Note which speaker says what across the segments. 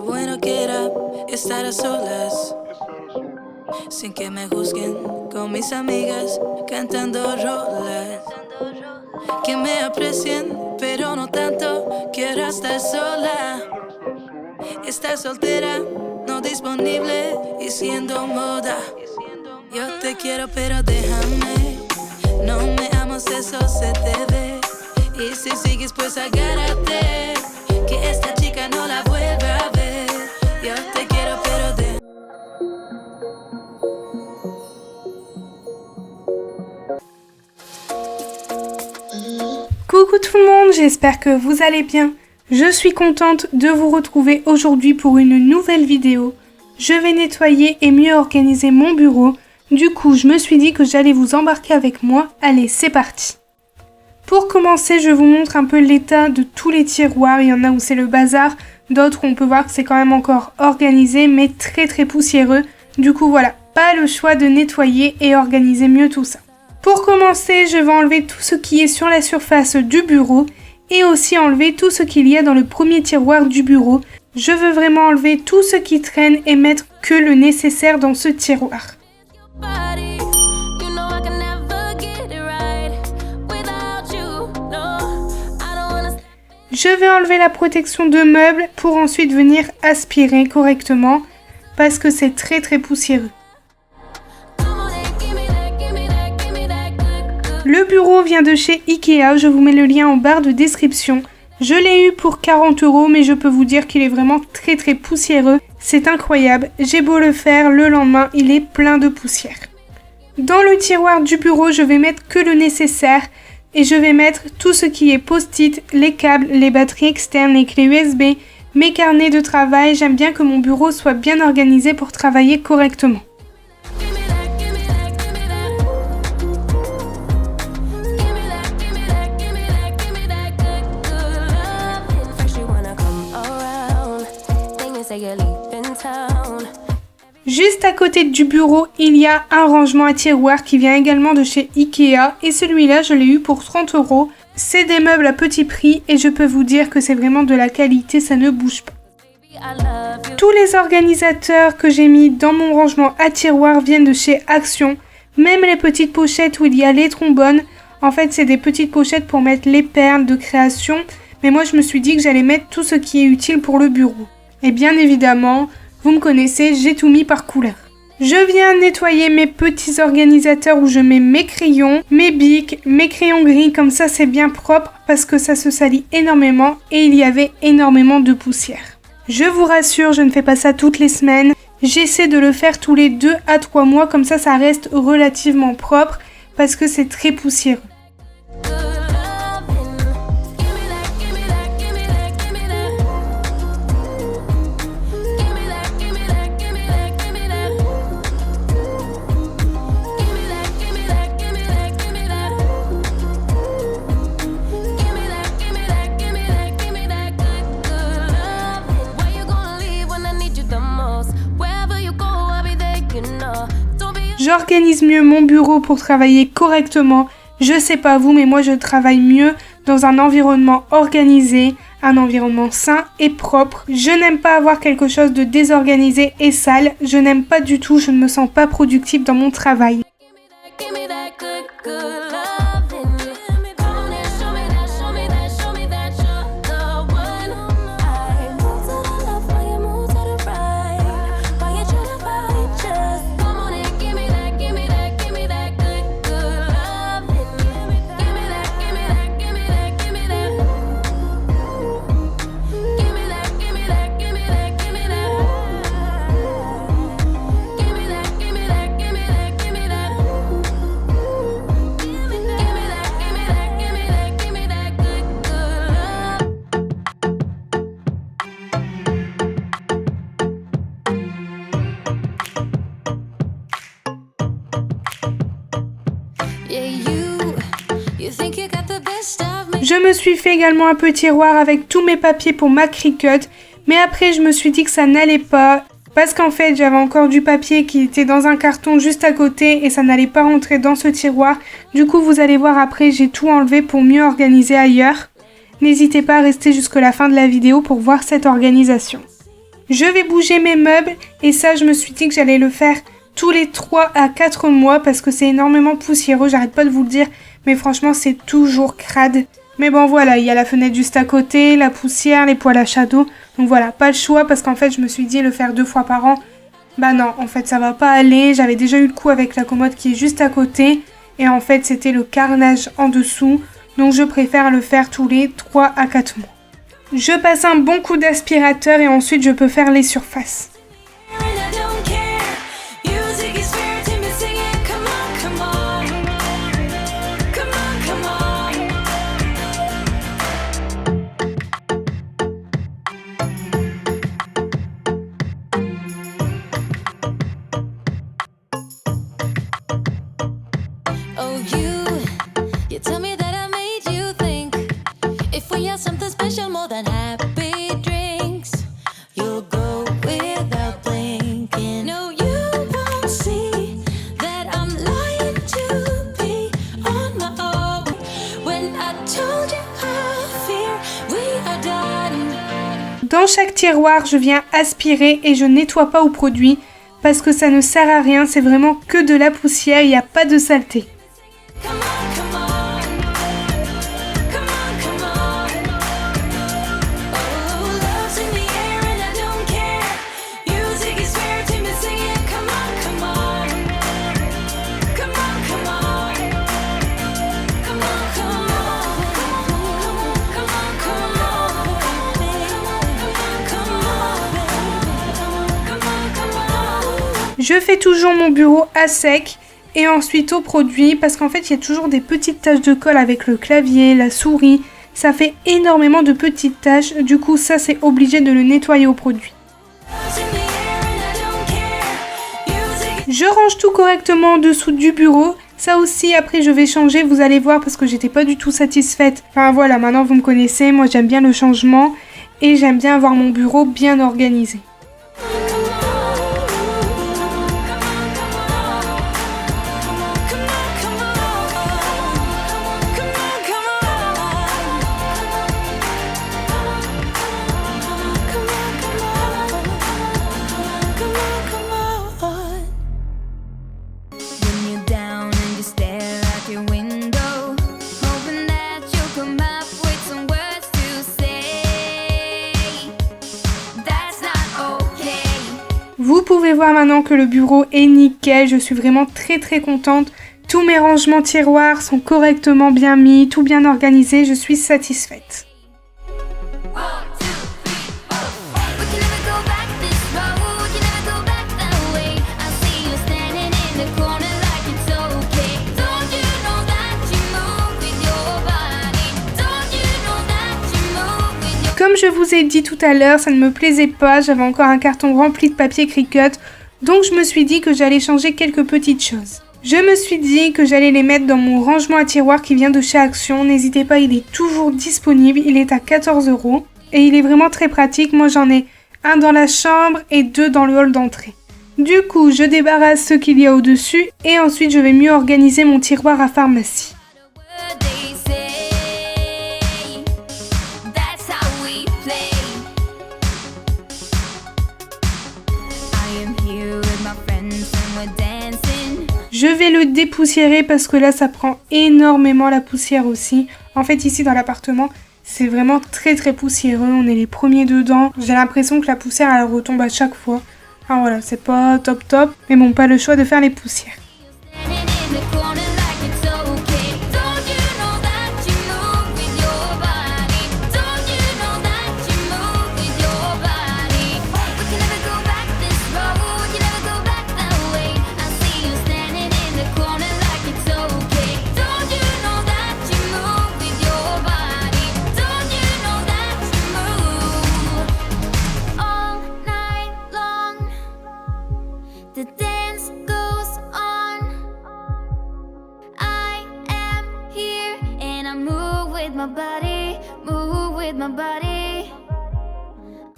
Speaker 1: bueno que era estar a solas, sin que me juzguen, con mis amigas cantando rolas, que me aprecien, pero no tanto. Quiero estar sola, estar soltera, no disponible y siendo moda. Yo te quiero pero déjame, no me amas, eso se te ve. Y si sigues pues agárrate, que esta chica no la vuelva a ver. Yo te quiero pero déjame.
Speaker 2: Coucou tout le monde, j'espère que vous allez bien. Je suis contente de vous retrouver aujourd'hui pour une nouvelle vidéo. Je vais nettoyer et mieux organiser mon bureau. Du coup, je me suis dit que j'allais vous embarquer avec moi. Allez, c'est parti. Pour commencer, je vous montre un peu l'état de tous les tiroirs. Il y en a où c'est le bazar, d'autres où on peut voir que c'est quand même encore organisé, mais très poussiéreux. Du coup, voilà, pas le choix de nettoyer et organiser mieux tout ça. Pour commencer, je vais enlever tout ce qui est sur la surface du bureau et aussi enlever tout ce qu'il y a dans le premier tiroir du bureau. Je veux vraiment enlever tout ce qui traîne et mettre que le nécessaire dans ce tiroir. Je vais enlever la protection de meubles pour ensuite venir aspirer correctement parce que c'est très poussiéreux. Le bureau vient de chez Ikea, je vous mets le lien en barre de description. Je l'ai eu pour 40 €, mais je peux vous dire qu'il est vraiment très poussiéreux. C'est incroyable, j'ai beau le faire, le lendemain, il est plein de poussière. Dans le tiroir du bureau, je vais mettre que le nécessaire et je vais mettre tout ce qui est post-it, les câbles, les batteries externes, les clés USB, mes carnets de travail. J'aime bien que mon bureau soit bien organisé pour travailler correctement. Juste à côté du bureau, il y a un rangement à tiroirs qui vient également de chez Ikea et celui-là, je l'ai eu pour 30 €. C'est des meubles à petit prix et je peux vous dire que c'est vraiment de la qualité, ça ne bouge pas. Tous les organisateurs que j'ai mis dans mon rangement à tiroirs viennent de chez Action. Même les petites pochettes où il y a les trombones. En fait, c'est des petites pochettes pour mettre les perles de création. Mais moi, je me suis dit que j'allais mettre tout ce qui est utile pour le bureau. Et bien évidemment, vous me connaissez, j'ai tout mis par couleur. Je viens nettoyer mes petits organisateurs où je mets mes crayons, mes bics, mes crayons gris, comme ça c'est bien propre parce que ça se salit énormément et il y avait énormément de poussière. Je vous rassure, je ne fais pas ça toutes les semaines. J'essaie de le faire tous les 2 à 3 mois, comme ça reste relativement propre parce que c'est très poussiéreux. J'organise mieux mon bureau pour travailler correctement. Je sais pas vous, mais moi je travaille mieux dans un environnement organisé, un environnement sain et propre. Je n'aime pas avoir quelque chose de désorganisé et sale. Je n'aime pas du tout, je ne me sens pas productive dans mon travail. Je me suis fait également un petit tiroir avec tous mes papiers pour ma Cricut, mais après je me suis dit que ça n'allait pas, parce qu'en fait j'avais encore du papier qui était dans un carton juste à côté et ça n'allait pas rentrer dans ce tiroir. Du coup vous allez voir après, j'ai tout enlevé pour mieux organiser ailleurs. N'hésitez pas à rester jusqu'à la fin de la vidéo pour voir cette organisation. Je vais bouger mes meubles et ça, je me suis dit que j'allais le faire tous les 3 à 4 mois parce que c'est énormément poussiéreux, j'arrête pas de vous le dire, mais franchement, c'est toujours crade. Mais bon, voilà, il y a la fenêtre juste à côté, la poussière, les poêles à shadow. Donc voilà, pas le choix parce qu'en fait, je me suis dit le faire 2 fois par an. Bah non, en fait, ça va pas aller. J'avais déjà eu le coup avec la commode qui est juste à côté. Et en fait, c'était le carnage en dessous. Donc je préfère le faire tous les 3 à 4 mois. Je passe un bon coup d'aspirateur et ensuite je peux faire les surfaces. Dans chaque tiroir, je viens aspirer et je nettoie pas au produit parce que ça ne sert à rien, c'est vraiment que de la poussière, il n'y a pas de saleté. Je fais toujours mon bureau à sec et ensuite au produit parce qu'en fait il y a toujours des petites taches de colle avec le clavier, la souris. Ça fait énormément de petites taches, du coup ça c'est obligé de le nettoyer au produit. Je range tout correctement en dessous du bureau. Ça aussi après je vais changer, vous allez voir parce que j'étais pas du tout satisfaite. Enfin voilà, maintenant vous me connaissez, moi j'aime bien le changement et j'aime bien avoir mon bureau bien organisé. Vous pouvez voir maintenant que le bureau est nickel, je suis vraiment très contente. Tous mes rangements tiroirs sont correctement bien mis, tout bien organisé, je suis satisfaite. Comme je vous ai dit tout à l'heure, ça ne me plaisait pas, j'avais encore un carton rempli de papier Cricut, donc je me suis dit que j'allais changer quelques petites choses. Je me suis dit que j'allais les mettre dans mon rangement à tiroirs qui vient de chez Action, n'hésitez pas, il est toujours disponible, il est à 14 € et il est vraiment très pratique, moi j'en ai un dans la chambre et 2 dans le hall d'entrée. Du coup, je débarrasse ce qu'il y a au-dessus et ensuite je vais mieux organiser mon tiroir à pharmacie. Je vais le dépoussiérer parce que là ça prend énormément la poussière aussi. En fait ici dans l'appartement c'est vraiment très poussiéreux, on est les premiers dedans. J'ai l'impression que la poussière elle retombe à chaque fois. Alors voilà, c'est pas top, mais bon, pas le choix de faire les poussières.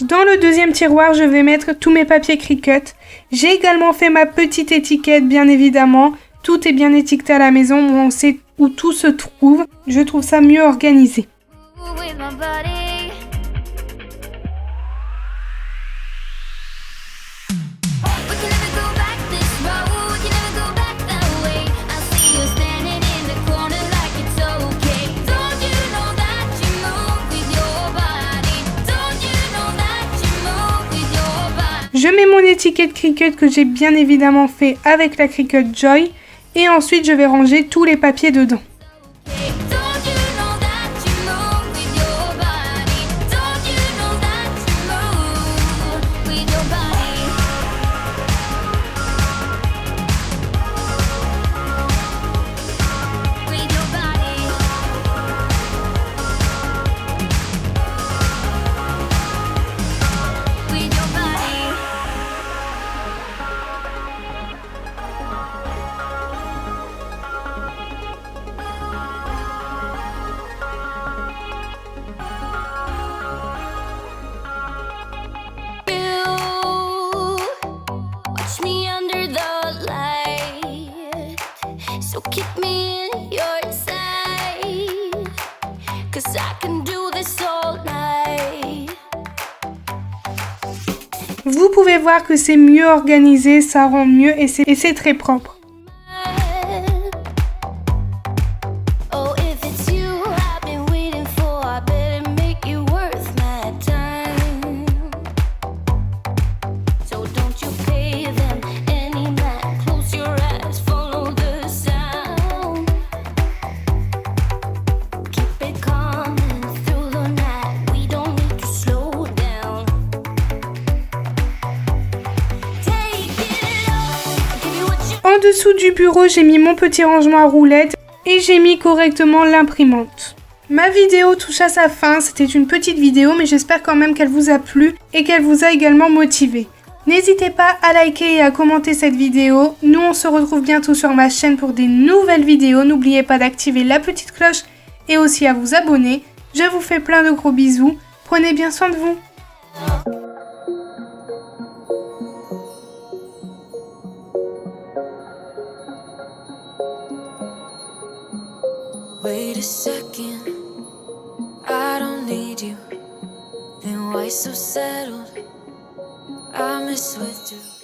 Speaker 2: Dans le deuxième tiroir, je vais mettre tous mes papiers Cricut. J'ai également fait ma petite étiquette, bien évidemment. Tout est bien étiqueté à la maison, on sait où tout se trouve. Je trouve ça mieux organisé. tickets de Cricut que j'ai bien évidemment fait avec la Cricut Joy. Et ensuite, je vais ranger tous les papiers dedans.
Speaker 1: So keep me in your sight, 'cause I can do this all night.
Speaker 2: Vous pouvez voir que c'est mieux organisé, ça rend mieux et c'est très propre. En dessous du bureau, j'ai mis mon petit rangement à roulettes et j'ai mis correctement l'imprimante. Ma vidéo touche à sa fin, c'était une petite vidéo mais j'espère quand même qu'elle vous a plu et qu'elle vous a également motivé. N'hésitez pas à liker et à commenter cette vidéo. Nous on se retrouve bientôt sur ma chaîne pour des nouvelles vidéos. N'oubliez pas d'activer la petite cloche et aussi à vous abonner. Je vous fais plein de gros bisous. Prenez bien soin de vous.
Speaker 1: Wait a second, I don't need you. Then why so settled? I miss with you.